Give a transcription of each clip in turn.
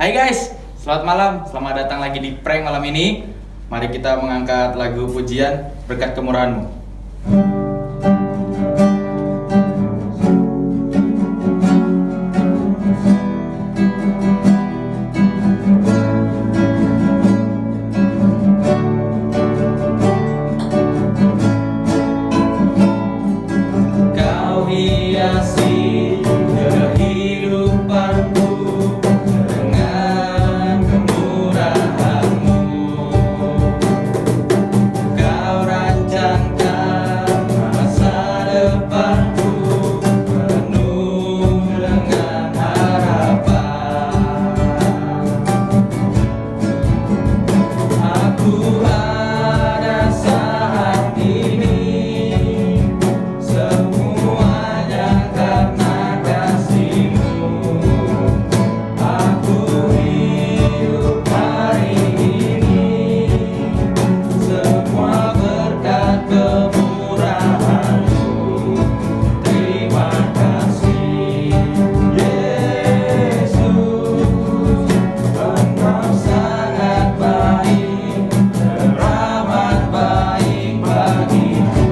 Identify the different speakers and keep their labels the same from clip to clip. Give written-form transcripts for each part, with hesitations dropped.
Speaker 1: Hai guys, selamat malam. Selamat datang lagi di prank malam ini. Mari kita mengangkat lagu pujian Berkat Kemurahan-Mu. Kau hiasi kehidupanku dengan kemurahan-Mu. Kau rancangkan masa depanku penuh dengan harapan. Aku ada saat ini semuanya karena kasih-Mu. Aku hidup hari ini semua berkat kemurahan-Mu. Terima kasih Yesus, Engkau sangat baik, teramat baik bagiku.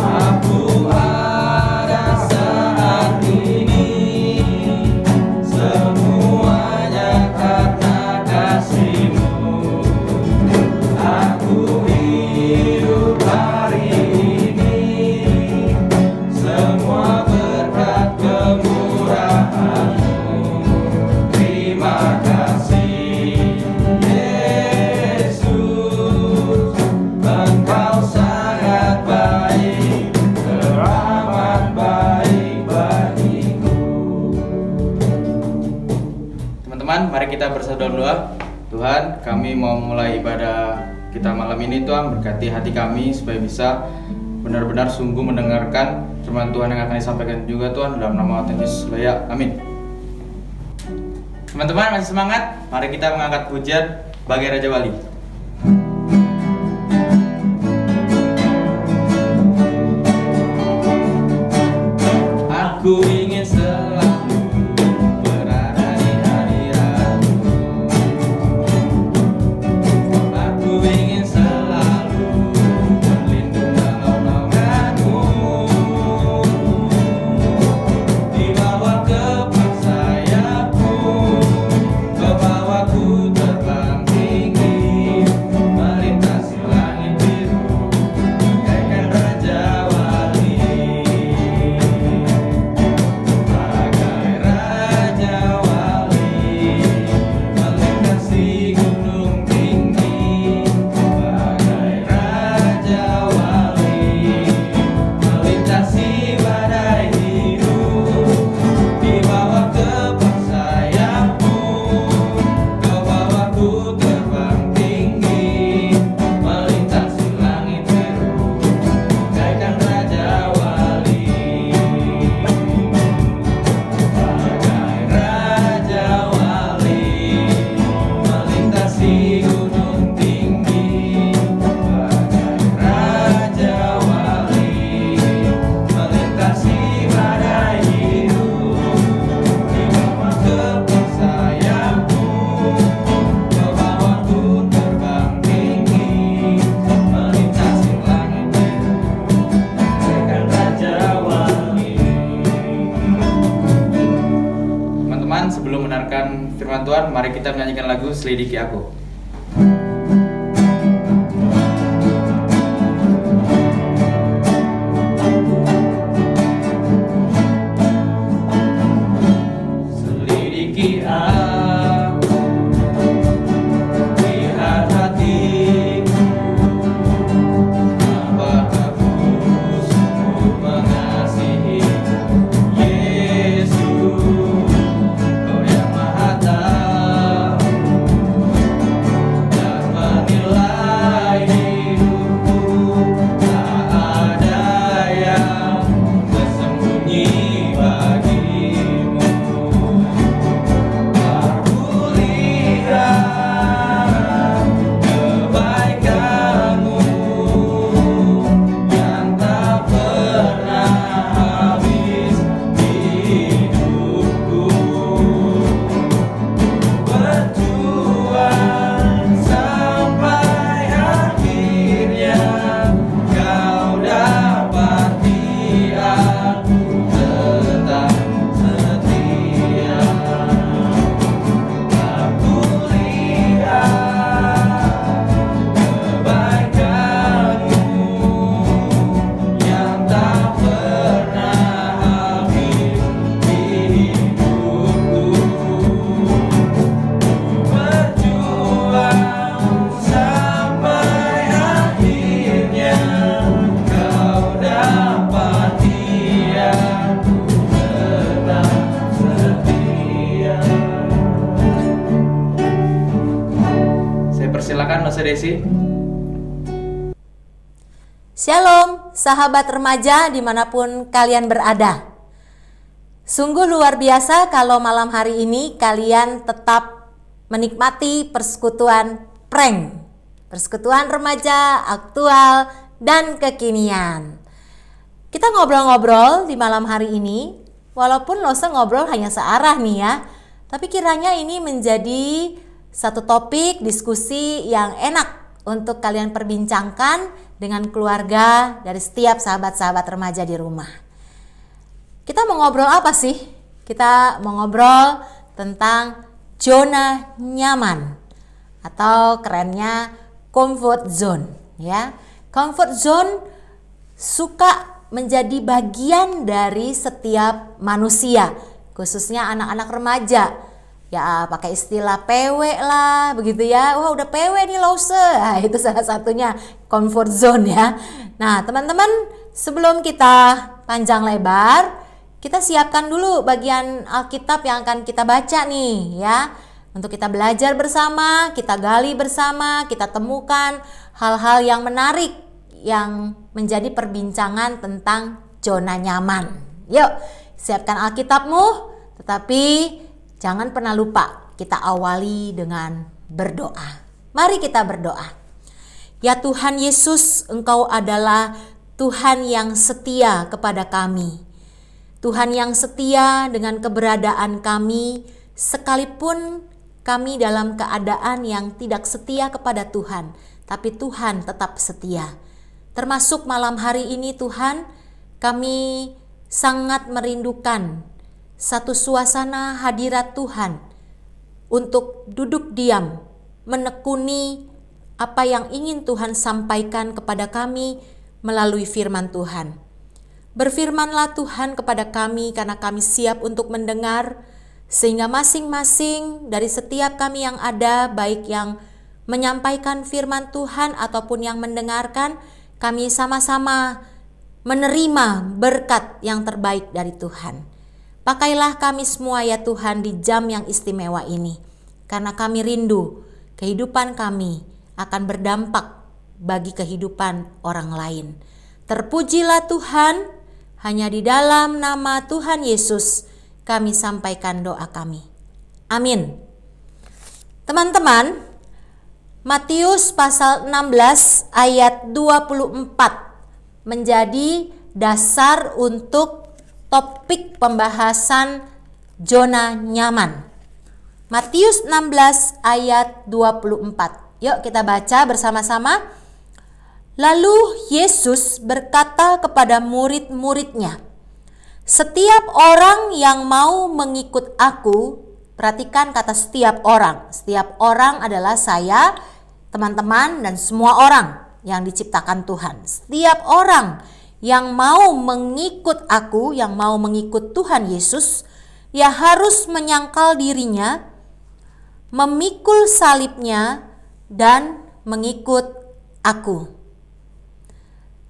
Speaker 1: Aku ada saat ini semuanya karena kasih-Mu. Aku hidup hari ini semua berkat kemurahan-Mu. Terima kasih Yesus, Engkau sangat baik, teramat baik bagiku. Teman-teman, mari kita bersatu dalam doa. Tuhan, kami mau mulai ibadah kita malam ini. Tuhan, berkati hati kami supaya bisa benar-benar sungguh mendengarkan firman Tuhan yang akan disampaikan juga Tuhan, dalam nama Tuhan Yesus. Ya, amin. Teman-teman, masih semangat? Mari kita mengangkat pujian Bagai Raja Wali. Aku ingin selalu berada di hadirat-Mu. Aku ingin selalu berlindung dalam naungan-Mu. Di bawah kepak sayap-Mu, Kau bawaku terbang tinggi, melintasi langit biru, bagaikan Raja Wali. Bagai Raja Wali, melintasi gunung tinggi. Bagai Raja Wali, melintasi badai hidup. Di bawah kepak sayap-Mu, Kau bawaku terbang tinggi, melintasi langit biru, bagaikan Raja Wali. Bagai Raja Wali, melintasi gunung tinggi. Bagai Raja Wali, melintasi badai hidup. Di bawah kepak sayap-Mu, Kau bawaku terbang tinggi, melintasi langit biru, bagaikan Raja Wali. Teman-teman, sebelum mendengarkan firman Tuhan, mari kita menyanyikan lagu Selidiki Aku. Selidiki aku, lihat hatiku, apakah ku sungguh mengasihi-Mu. Yesus, Kau yang Maha Tahu, Pastor Desi.
Speaker 2: Shalom, sahabat remaja dimanapun kalian berada. Sungguh luar biasa kalau malam hari ini kalian tetap menikmati persekutuan prank. Persekutuan remaja, aktual, dan kekinian. Kita ngobrol-ngobrol di malam hari ini, walaupun Lose ngobrol hanya searah nih ya, tapi kiranya ini menjadi satu topik diskusi yang enak untuk kalian perbincangkan dengan keluarga dari setiap sahabat-sahabat remaja di rumah. Kita mau ngobrol apa sih? Kita mau ngobrol tentang zona nyaman atau kerennya comfort zone ya. Comfort zone suka menjadi bagian dari setiap manusia, khususnya anak-anak remaja. Ya pakai istilah PW lah begitu ya. Wah udah PW nih Lose. Nah, itu salah satunya comfort zone ya. Nah teman-teman, sebelum kita panjang lebar, kita siapkan dulu bagian Alkitab yang akan kita baca nih ya. Untuk kita belajar bersama, kita gali bersama, kita temukan hal-hal yang menarik yang menjadi perbincangan tentang zona nyaman. Yuk, siapkan Alkitabmu, tetapi jangan pernah lupa kita awali dengan berdoa. Mari kita berdoa. Ya Tuhan Yesus, Engkau adalah Tuhan yang setia kepada kami. Tuhan yang setia dengan keberadaan kami, sekalipun kami dalam keadaan yang tidak setia kepada Tuhan, tapi Tuhan tetap setia. Termasuk malam hari ini Tuhan, kami sangat merindukan satu suasana hadirat Tuhan untuk duduk diam, menekuni apa yang ingin Tuhan sampaikan kepada kami melalui firman Tuhan. Berfirmanlah Tuhan kepada kami karena kami siap untuk mendengar, sehingga masing-masing dari setiap kami yang ada, baik yang menyampaikan firman Tuhan ataupun yang mendengarkan, kami sama-sama menerima berkat yang terbaik dari Tuhan. Pakailah kami semua ya Tuhan di jam yang istimewa ini, karena kami rindu kehidupan kami akan berdampak bagi kehidupan orang lain. Terpujilah Tuhan. Hanya di dalam nama Tuhan Yesus kami sampaikan doa kami. Amin. Teman-teman, Matius pasal 16 ayat 24 menjadi dasar untuk topik pembahasan zona nyaman. Matius 16 ayat 24. Yuk kita baca bersama-sama. Lalu Yesus berkata kepada murid-muridnya, "Setiap orang yang mau mengikut aku," perhatikan kata setiap orang. Setiap orang adalah saya, teman-teman, dan semua orang yang diciptakan Tuhan. Setiap orang yang mau mengikut aku, yang mau mengikut Tuhan Yesus, ya harus menyangkal dirinya, memikul salibnya, dan mengikut aku.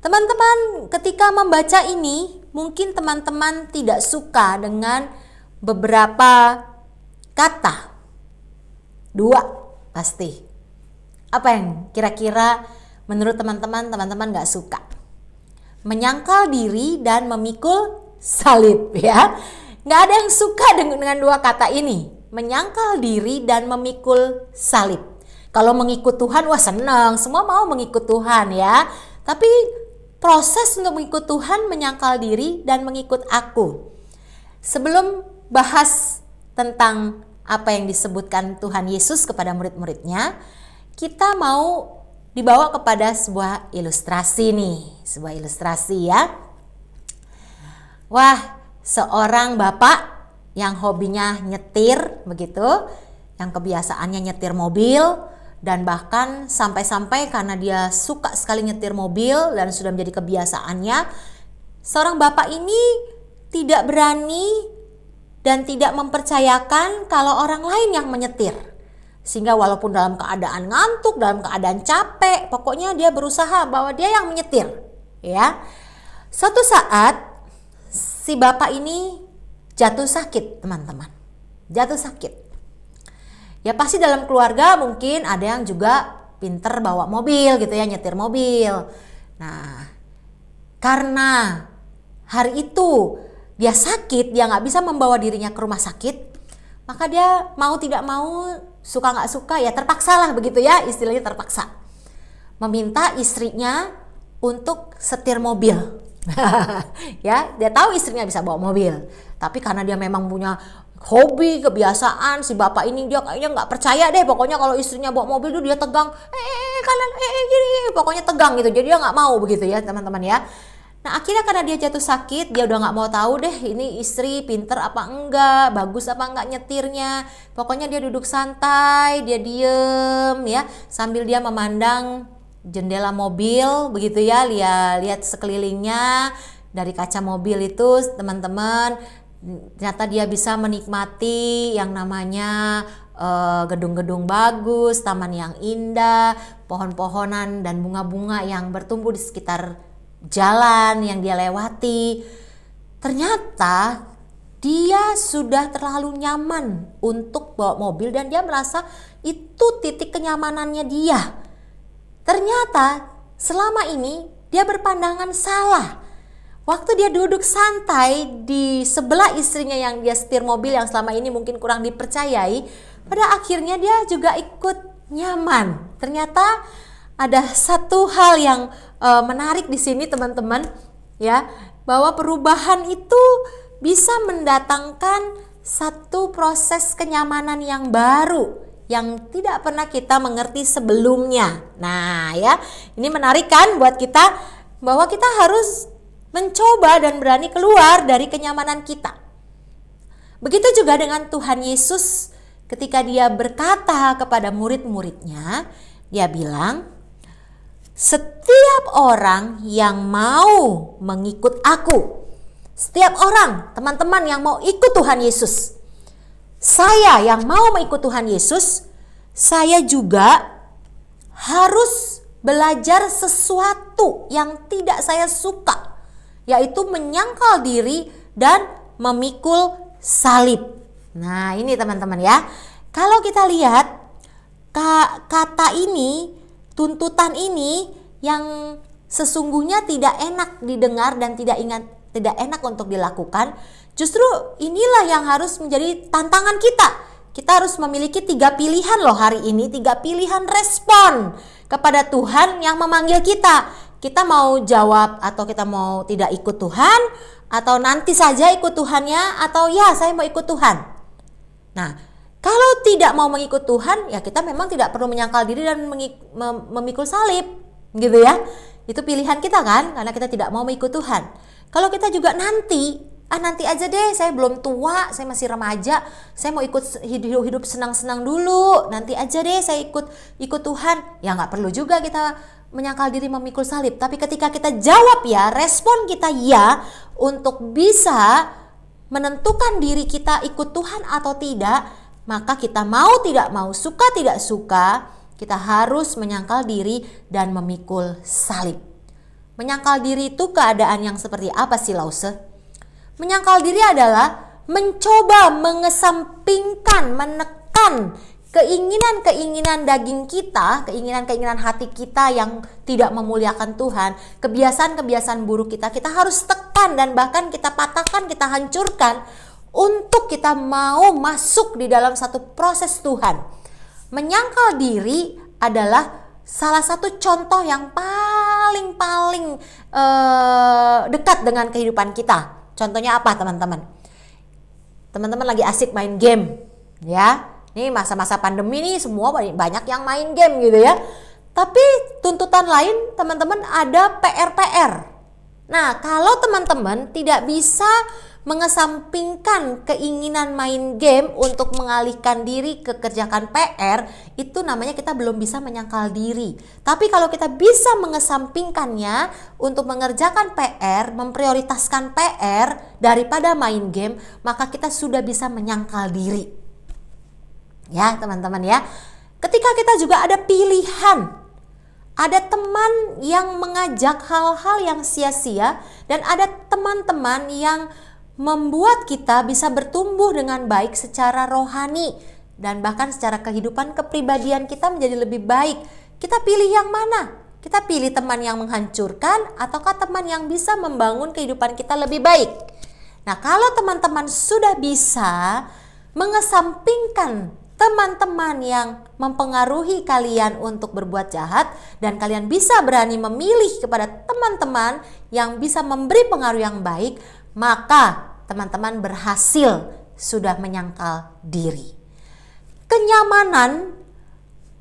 Speaker 2: Teman-teman, ketika membaca ini, mungkin teman-teman tidak suka dengan beberapa kata. Dua, pasti. Apa yang kira-kira menurut teman-teman gak suka? Menyangkal diri dan memikul salib ya. Gak ada yang suka dengan dua kata ini. Menyangkal diri dan memikul salib. Kalau mengikut Tuhan, wah senang. Semua mau mengikut Tuhan ya. Tapi proses untuk mengikut Tuhan, menyangkal diri dan mengikut aku. Sebelum bahas tentang apa yang disebutkan Tuhan Yesus kepada murid-muridnya, kita mau dibawa kepada sebuah ilustrasi nih. Sebuah ilustrasi ya. Wah, seorang bapak yang hobinya nyetir begitu, yang kebiasaannya nyetir mobil, dan bahkan sampai-sampai karena dia suka sekali nyetir mobil dan sudah menjadi kebiasaannya, seorang bapak ini tidak berani dan tidak mempercayakan kalau orang lain yang menyetir. Sehingga walaupun dalam keadaan ngantuk, dalam keadaan capek, pokoknya dia berusaha bahwa dia yang menyetir. Ya. Suatu saat si bapak ini jatuh sakit, teman-teman. Jatuh sakit. Ya pasti dalam keluarga mungkin ada yang juga pinter bawa mobil gitu ya, nyetir mobil. Nah, karena hari itu dia sakit, dia nggak bisa membawa dirinya ke rumah sakit, maka dia mau tidak mau, suka nggak suka ya terpaksa lah begitu ya, istilahnya terpaksa meminta istrinya untuk setir mobil. Ya, dia tahu istrinya bisa bawa mobil, tapi karena dia memang punya hobi, kebiasaan, si bapak ini dia kayaknya nggak percaya deh, pokoknya kalau istrinya bawa mobil tuh dia tegang, kanan, gini, pokoknya tegang gitu, jadi dia nggak mau begitu ya teman-teman ya. Nah akhirnya karena dia jatuh sakit, dia udah nggak mau tahu deh ini istri pinter apa enggak, bagus apa enggak nyetirnya. Pokoknya dia duduk santai, dia diem ya, sambil dia memandang jendela mobil begitu ya, lihat sekelilingnya dari kaca mobil itu teman-teman. Ternyata dia bisa menikmati yang namanya gedung-gedung bagus, taman yang indah, pohon-pohonan dan bunga-bunga yang bertumbuh di sekitar jalan yang dia lewati. Ternyata dia sudah terlalu nyaman untuk bawa mobil dan dia merasa itu titik kenyamanannya dia. Ternyata selama ini dia berpandangan salah. Waktu dia duduk santai di sebelah istrinya yang dia setir mobil yang selama ini mungkin kurang dipercayai, pada akhirnya dia juga ikut nyaman. Ternyata ada satu hal yang menarik di sini teman-teman ya, bahwa perubahan itu bisa mendatangkan satu proses kenyamanan yang baru yang tidak pernah kita mengerti sebelumnya. Nah ya, ini menarik kan buat kita, bahwa kita harus mencoba dan berani keluar dari kenyamanan kita. Begitu juga dengan Tuhan Yesus ketika dia berkata kepada murid-muridnya, dia bilang, setiap orang yang mau mengikut aku, setiap orang teman-teman yang mau ikut Tuhan Yesus, saya yang mau mengikut Tuhan Yesus, saya juga harus belajar sesuatu yang tidak saya suka, yaitu menyangkal diri dan memikul salib. Nah ini teman-teman ya, kalau kita lihat kata ini, tuntutan ini yang sesungguhnya tidak enak didengar dan tidak enak untuk dilakukan, justru inilah yang harus menjadi tantangan kita. Kita harus memiliki 3 pilihan loh hari ini, 3 pilihan respon kepada Tuhan yang memanggil kita. Kita mau jawab atau kita mau tidak ikut Tuhan, atau nanti saja ikut Tuhannya, atau ya saya mau ikut Tuhan. Nah, kalau tidak mau mengikut Tuhan, ya kita memang tidak perlu menyangkal diri dan memikul salib, gitu ya. Itu pilihan kita kan, karena kita tidak mau mengikut Tuhan. Kalau kita juga nanti aja deh, saya belum tua, saya masih remaja, saya mau ikut hidup senang-senang dulu, nanti aja deh saya ikut Tuhan. Ya nggak perlu juga kita menyangkal diri memikul salib. Tapi ketika kita jawab ya, respon kita ya, untuk bisa menentukan diri kita ikut Tuhan atau tidak, maka kita mau tidak mau, suka tidak suka, kita harus menyangkal diri dan memikul salib. Menyangkal diri itu keadaan yang seperti apa sih Lause? Menyangkal diri adalah mencoba mengesampingkan, menekan keinginan-keinginan daging kita, keinginan-keinginan hati kita yang tidak memuliakan Tuhan, kebiasaan-kebiasaan buruk kita harus tekan dan bahkan kita patahkan, kita hancurkan untuk kita mau masuk di dalam satu proses Tuhan. Menyangkal diri adalah salah satu contoh yang paling dekat dengan kehidupan kita. Contohnya apa teman-teman? Teman-teman lagi asik main game ya. Ini masa-masa pandemi nih semua banyak yang main game gitu ya. Tapi tuntutan lain teman-teman ada PR. Nah, kalau teman-teman tidak bisa mengesampingkan keinginan main game untuk mengalihkan diri ke kerjakan PR, itu namanya kita belum bisa menyangkal diri. Tapi kalau kita bisa mengesampingkannya untuk mengerjakan PR, memprioritaskan PR daripada main game, maka kita sudah bisa menyangkal diri. Ya, teman-teman ya. Ketika kita juga ada pilihan, ada teman yang mengajak hal-hal yang sia-sia, dan ada teman-teman yang membuat kita bisa bertumbuh dengan baik secara rohani dan bahkan secara kehidupan kepribadian kita menjadi lebih baik. Kita pilih yang mana? Kita pilih teman yang menghancurkan ataukah teman yang bisa membangun kehidupan kita lebih baik? Nah, kalau teman-teman sudah bisa mengesampingkan teman-teman yang mempengaruhi kalian untuk berbuat jahat dan kalian bisa berani memilih kepada teman-teman yang bisa memberi pengaruh yang baik, maka teman-teman berhasil sudah menyangkal diri. Kenyamanan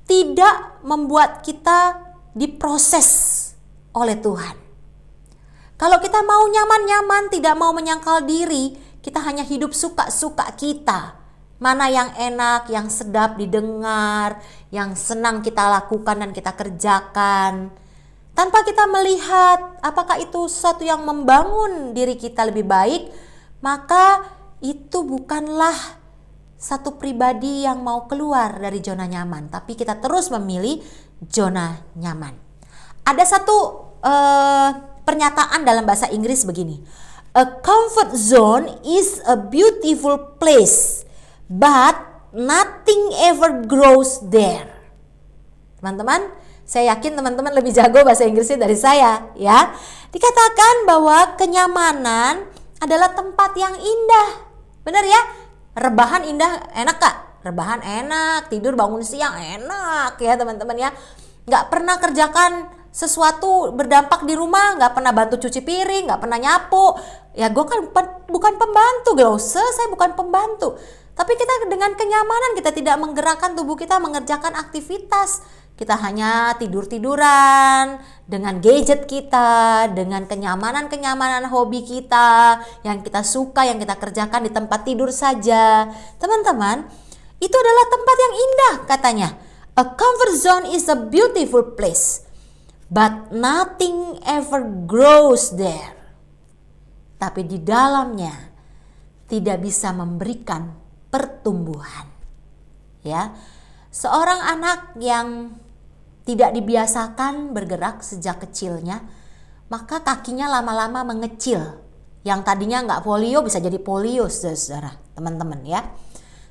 Speaker 2: tidak membuat kita diproses oleh Tuhan. Kalau kita mau nyaman-nyaman, tidak mau menyangkal diri, kita hanya hidup suka-suka kita. Mana yang enak, yang sedap didengar, yang senang kita lakukan dan kita kerjakan. Tanpa kita melihat apakah itu sesuatu yang membangun diri kita lebih baik, maka itu bukanlah satu pribadi yang mau keluar dari zona nyaman. Tapi kita terus memilih zona nyaman. Ada satu pernyataan dalam bahasa Inggris begini. A comfort zone is a beautiful place, but nothing ever grows there. Teman-teman, saya yakin teman-teman lebih jago bahasa Inggrisnya dari saya, ya. Dikatakan bahwa kenyamanan adalah tempat yang indah. Benar ya? Rebahan indah, enak Kak? Rebahan enak, tidur bangun siang enak ya teman-teman ya. Nggak pernah kerjakan sesuatu berdampak di rumah, nggak pernah bantu cuci piring, nggak pernah nyapu. Ya gue kan bukan pembantu, saya bukan pembantu. Tapi kita dengan kenyamanan, kita tidak menggerakkan tubuh kita mengerjakan aktivitas. Kita hanya tidur-tiduran dengan gadget kita, dengan kenyamanan-kenyamanan hobi kita yang kita suka, yang kita kerjakan di tempat tidur saja. Teman-teman, itu adalah tempat yang indah katanya. A comfort zone is a beautiful place, but nothing ever grows there. Tapi di dalamnya tidak bisa memberikan pertumbuhan. Ya. Seorang anak yang tidak dibiasakan bergerak sejak kecilnya, maka kakinya lama-lama mengecil. Yang tadinya nggak polio bisa jadi polio, saudara, teman-teman ya.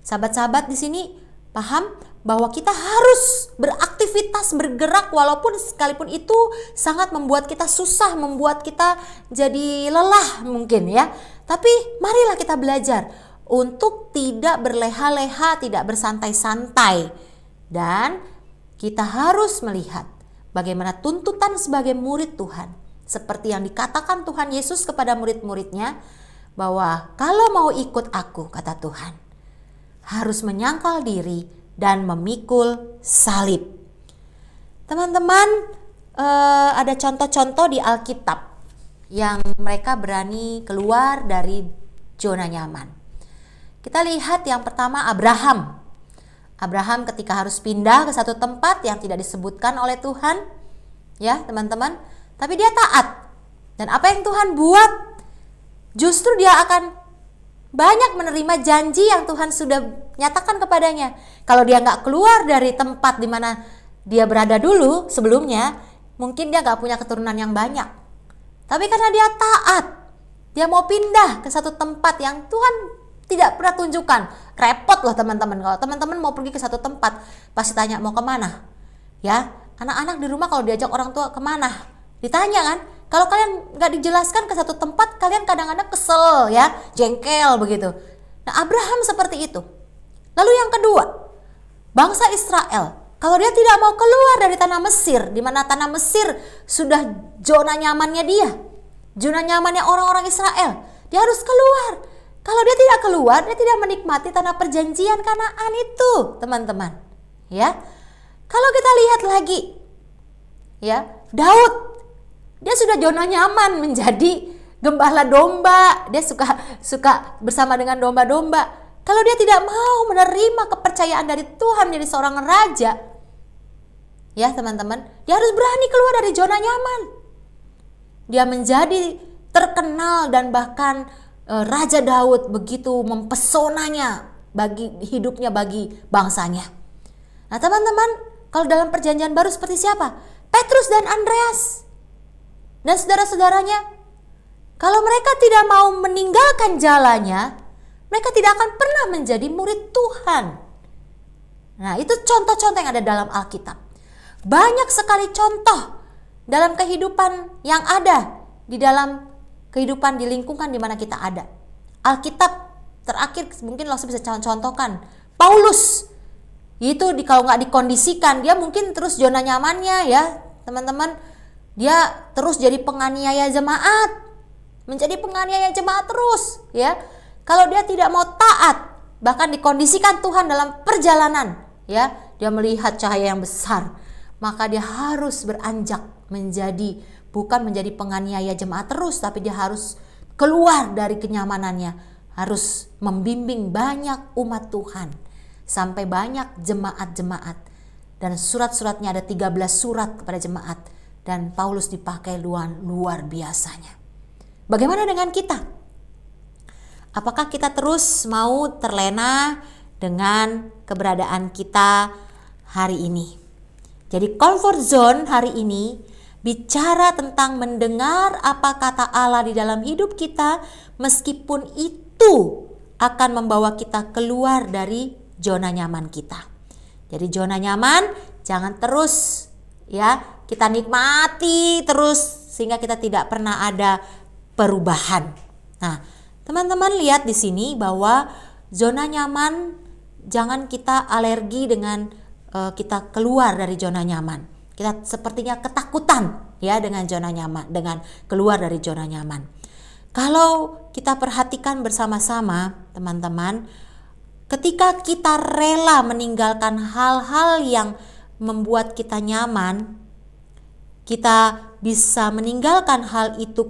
Speaker 2: Sahabat-sahabat di sini paham bahwa kita harus beraktivitas, bergerak walaupun sekalipun itu sangat membuat kita susah, membuat kita jadi lelah mungkin ya. Tapi marilah kita belajar untuk tidak berleha-leha, tidak bersantai-santai. Dan kita harus melihat bagaimana tuntutan sebagai murid Tuhan. Seperti yang dikatakan Tuhan Yesus kepada murid-muridnya, bahwa kalau mau ikut aku, kata Tuhan, harus menyangkal diri dan memikul salib. Teman-teman, ada contoh-contoh di Alkitab yang mereka berani keluar dari zona nyaman. Kita lihat yang pertama Abraham. Abraham ketika harus pindah ke satu tempat yang tidak disebutkan oleh Tuhan, ya teman-teman, tapi dia taat. Dan apa yang Tuhan buat, justru dia akan banyak menerima janji yang Tuhan sudah nyatakan kepadanya. Kalau dia nggak keluar dari tempat di mana dia berada dulu sebelumnya, mungkin dia nggak punya keturunan yang banyak. Tapi karena dia taat, dia mau pindah ke satu tempat yang Tuhan tidak pernah tunjukkan. Repot loh teman-teman. Kalau teman-teman mau pergi ke satu tempat, pasti tanya mau kemana. Ya, anak-anak di rumah kalau diajak orang tua kemana, ditanya kan. Kalau kalian nggak dijelaskan ke satu tempat, kalian kadang-kadang kesel ya, jengkel begitu. Nah, Abraham seperti itu. Lalu yang kedua, bangsa Israel. Kalau dia tidak mau keluar dari tanah Mesir, di mana tanah Mesir sudah zona nyamannya dia, zona nyamannya orang-orang Israel, dia harus keluar. Kalau dia tidak keluar, dia tidak menikmati tanah perjanjian Kanaan itu, teman-teman. Ya, kalau kita lihat lagi, ya Daud, dia sudah zona nyaman menjadi gembala domba, dia suka bersama dengan domba-domba. Kalau dia tidak mau menerima kepercayaan dari Tuhan menjadi seorang raja, ya teman-teman, dia harus berani keluar dari zona nyaman. Dia menjadi terkenal dan bahkan Raja Daud begitu mempesonanya bagi hidupnya, bagi bangsanya. Nah teman-teman, kalau dalam perjanjian baru seperti siapa? Petrus dan Andreas dan saudara-saudaranya. Kalau mereka tidak mau meninggalkan jalannya, mereka tidak akan pernah menjadi murid Tuhan. Nah itu contoh-contoh yang ada dalam Alkitab. Banyak sekali contoh dalam kehidupan yang ada di dalam kehidupan di lingkungan di mana kita ada. Alkitab terakhir mungkin langsung bisa contohkan Paulus. Itu kalau nggak dikondisikan, dia mungkin terus zona nyamannya ya teman-teman. Dia terus jadi penganiaya jemaat, menjadi penganiaya jemaat terus ya. Kalau dia tidak mau taat, bahkan dikondisikan Tuhan dalam perjalanan ya, dia melihat cahaya yang besar, maka dia harus beranjak bukan menjadi penganiaya jemaat terus, tapi dia harus keluar dari kenyamanannya, harus membimbing banyak umat Tuhan sampai banyak jemaat-jemaat, dan surat-suratnya ada 13 surat kepada jemaat, dan Paulus dipakai luar biasanya. Bagaimana dengan kita? Apakah kita terus mau terlena dengan keberadaan kita hari ini? Jadi comfort zone hari ini bicara tentang mendengar apa kata Allah di dalam hidup kita, meskipun itu akan membawa kita keluar dari zona nyaman kita. Jadi zona nyaman jangan terus ya kita nikmati terus sehingga kita tidak pernah ada perubahan. Nah, teman-teman lihat di sini bahwa zona nyaman jangan kita alergi dengan kita keluar dari zona nyaman. Kita sepertinya ketakutan ya dengan zona nyaman, dengan keluar dari zona nyaman. Kalau kita perhatikan bersama-sama teman-teman, ketika kita rela meninggalkan hal-hal yang membuat kita nyaman, kita bisa meninggalkan hal itu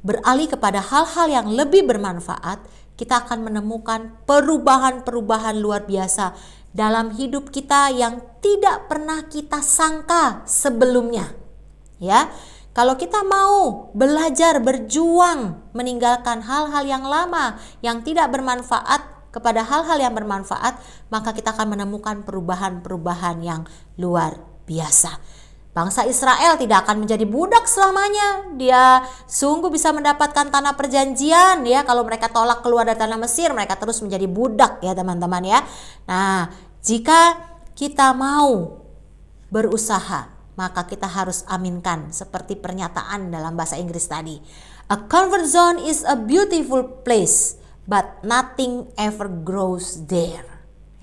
Speaker 2: beralih kepada hal-hal yang lebih bermanfaat. Kita akan menemukan perubahan-perubahan luar biasa dalam hidup kita yang tidak pernah kita sangka sebelumnya. Ya, kalau kita mau belajar berjuang meninggalkan hal-hal yang lama yang tidak bermanfaat kepada hal-hal yang bermanfaat, maka kita akan menemukan perubahan-perubahan yang luar biasa. Bangsa Israel tidak akan menjadi budak selamanya. Dia sungguh bisa mendapatkan tanah perjanjian ya. Kalau mereka tolak keluar dari tanah Mesir, mereka terus menjadi budak ya teman-teman ya. Nah, jika kita mau berusaha, maka kita harus aminkan seperti pernyataan dalam bahasa Inggris tadi. A comfort zone is a beautiful place, but nothing ever grows there.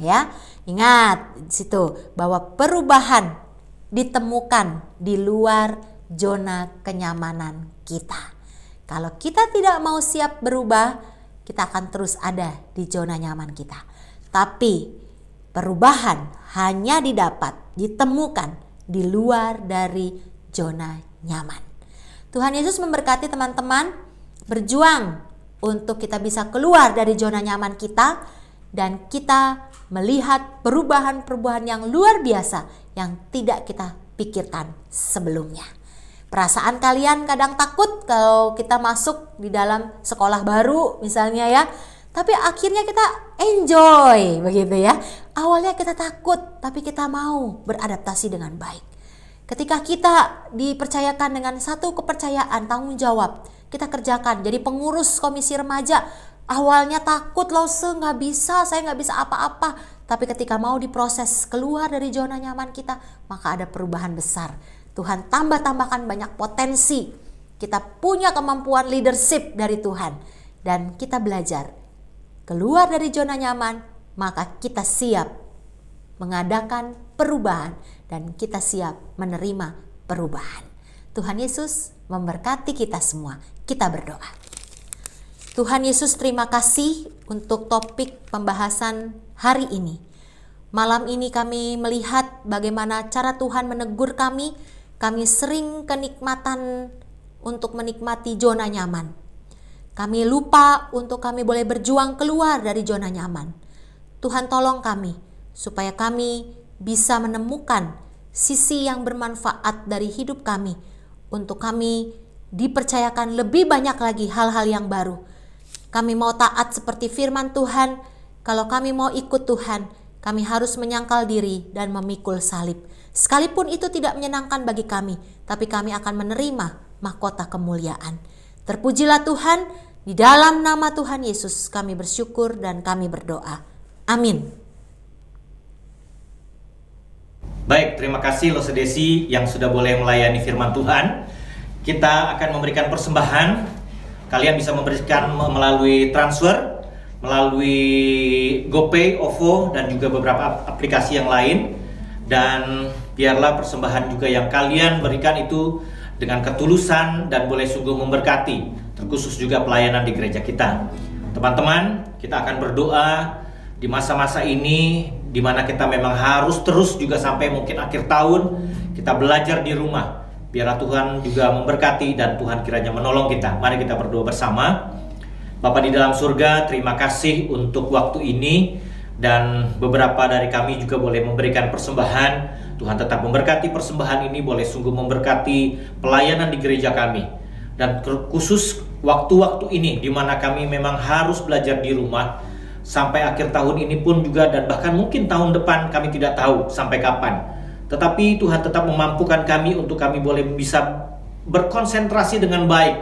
Speaker 2: Ya, ingat di situ bahwa perubahan ditemukan di luar zona kenyamanan kita. Kalau kita tidak mau siap berubah, kita akan terus ada di zona nyaman kita. Tapi perubahan hanya ditemukan di luar dari zona nyaman. Tuhan Yesus memberkati teman-teman, berjuang untuk kita bisa keluar dari zona nyaman kita dan kita melihat perubahan-perubahan yang luar biasa yang tidak kita pikirkan sebelumnya. Perasaan kalian kadang takut kalau kita masuk di dalam sekolah baru misalnya ya, tapi akhirnya kita enjoy begitu ya. Awalnya kita takut tapi kita mau beradaptasi dengan baik. Ketika kita dipercayakan dengan satu kepercayaan, tanggung jawab, kita kerjakan. Jadi pengurus komisi remaja, awalnya takut loh, saya nggak bisa apa-apa. Tapi ketika mau diproses keluar dari zona nyaman kita, maka ada perubahan besar. Tuhan tambahkan banyak potensi. Kita punya kemampuan leadership dari Tuhan. Dan kita belajar keluar dari zona nyaman, maka kita siap mengadakan perubahan dan kita siap menerima perubahan. Tuhan Yesus memberkati kita semua. Kita berdoa. Tuhan Yesus, terima kasih untuk topik pembahasan hari ini. Malam ini kami melihat bagaimana cara Tuhan menegur kami. Kami sering kenikmatan untuk menikmati zona nyaman. Kami lupa untuk kami boleh berjuang keluar dari zona nyaman. Tuhan tolong kami supaya kami bisa menemukan sisi yang bermanfaat dari hidup kami. Untuk kami dipercayakan lebih banyak lagi hal-hal yang baru. Kami mau taat seperti firman Tuhan. Kalau kami mau ikut Tuhan, kami harus menyangkal diri dan memikul salib. Sekalipun itu tidak menyenangkan bagi kami, tapi kami akan menerima mahkota kemuliaan. Terpujilah Tuhan, di dalam nama Tuhan Yesus kami bersyukur dan kami berdoa. Amin.
Speaker 3: Baik, terima kasih Lo Sedesi yang sudah boleh melayani firman Tuhan. Kita akan memberikan persembahan. Kalian bisa memberikan melalui transfer, melalui GoPay, OVO, dan juga beberapa aplikasi yang lain. Dan biarlah persembahan juga yang kalian berikan itu dengan ketulusan dan boleh sungguh memberkati, terkhusus juga pelayanan di gereja kita. Teman-teman, kita akan berdoa di masa-masa ini di mana kita memang harus terus juga sampai mungkin akhir tahun kita belajar di rumah. Biarlah Tuhan juga memberkati dan Tuhan kiranya menolong kita. Mari kita berdoa bersama. Bapa di dalam surga, terima kasih untuk waktu ini. Dan beberapa dari kami juga boleh memberikan persembahan. Tuhan tetap memberkati persembahan ini, boleh sungguh memberkati pelayanan di gereja kami. Dan khusus waktu-waktu ini di mana kami memang harus belajar di rumah sampai akhir tahun ini pun juga, dan bahkan mungkin tahun depan kami tidak tahu sampai kapan. Tetapi Tuhan tetap memampukan kami untuk kami boleh bisa berkonsentrasi dengan baik,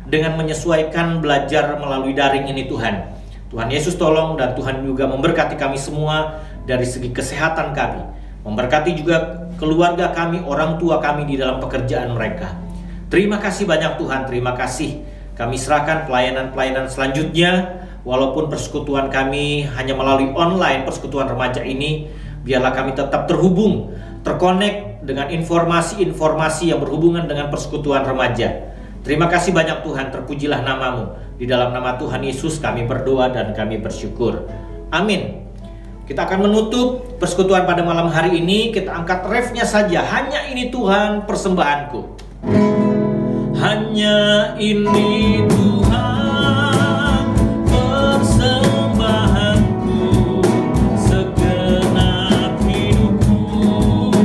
Speaker 3: dengan menyesuaikan belajar melalui daring ini Tuhan. Tuhan Yesus tolong, dan Tuhan juga memberkati kami semua dari segi kesehatan kami. Memberkati juga keluarga kami, orang tua kami di dalam pekerjaan mereka. Terima kasih banyak Tuhan, terima kasih. Kami serahkan pelayanan-pelayanan selanjutnya. Walaupun persekutuan kami hanya melalui online, persekutuan remaja ini, biarlah kami tetap terhubung, terkonek dengan informasi-informasi yang berhubungan dengan persekutuan remaja. Terima kasih banyak Tuhan, terpujilah namamu. Di dalam nama Tuhan Yesus kami berdoa dan kami bersyukur. Amin. Kita akan menutup persekutuan pada malam hari ini. Kita angkat refnya saja. Hanya ini Tuhan persembahanku. Hanya ini Tuhan persembahanku, segenap hidupku,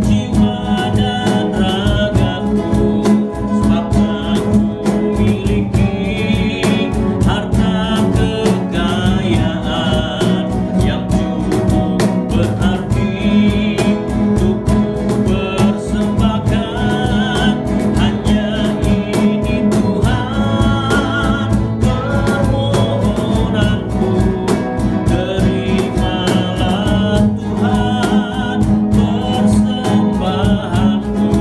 Speaker 3: jiwa dan ragaku. Sebab aku miliki harta kekayaan yang cukup berarti untuk ku persembahkan. Hanya ini Tuhan permohonanku. Terimalah Tuhan persembahanku.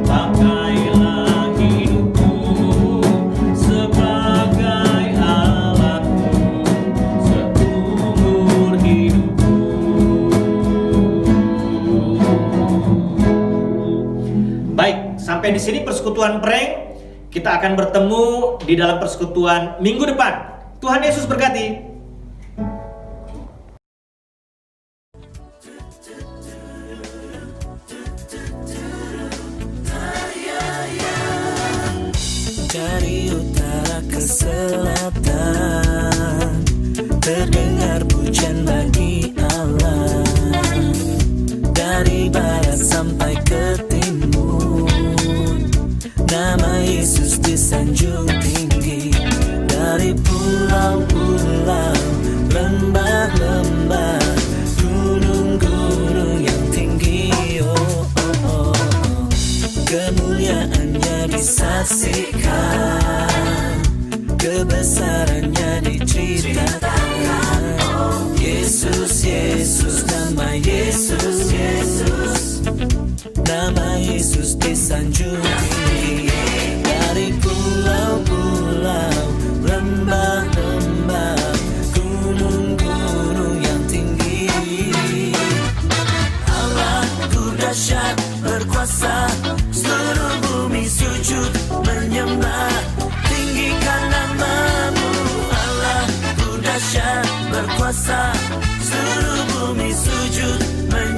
Speaker 3: Pakailah hidupku sebagai alatmu seumur hidupku. Baik, sampai di sini persekutuan prank. Kita akan bertemu di dalam persekutuan minggu depan. Tuhan Yesus berkati.
Speaker 4: Dari utara ke selatan, terdengar pujian bagi Allah. Dari barat sampai ke timur, nama Yesus disanjung tinggi. Dari pulau-pulau, lembah-lembah, gunung-gunung yang tinggi, oh, oh, oh. Kemuliaannya disaksikan, kebesarannya diceritakan. Yesus, Yesus, nama Yesus, Yesus, nama Yesus disanjung tinggi. Dari pulau-pulau, lembah-lembah, gunung-gunung yang tinggi. Allahku dahsyat berkuasa, seluruh bumi sujud menyembah. Tinggikan namamu, Allahku dahsyat berkuasa, seluruh bumi sujud menyembah.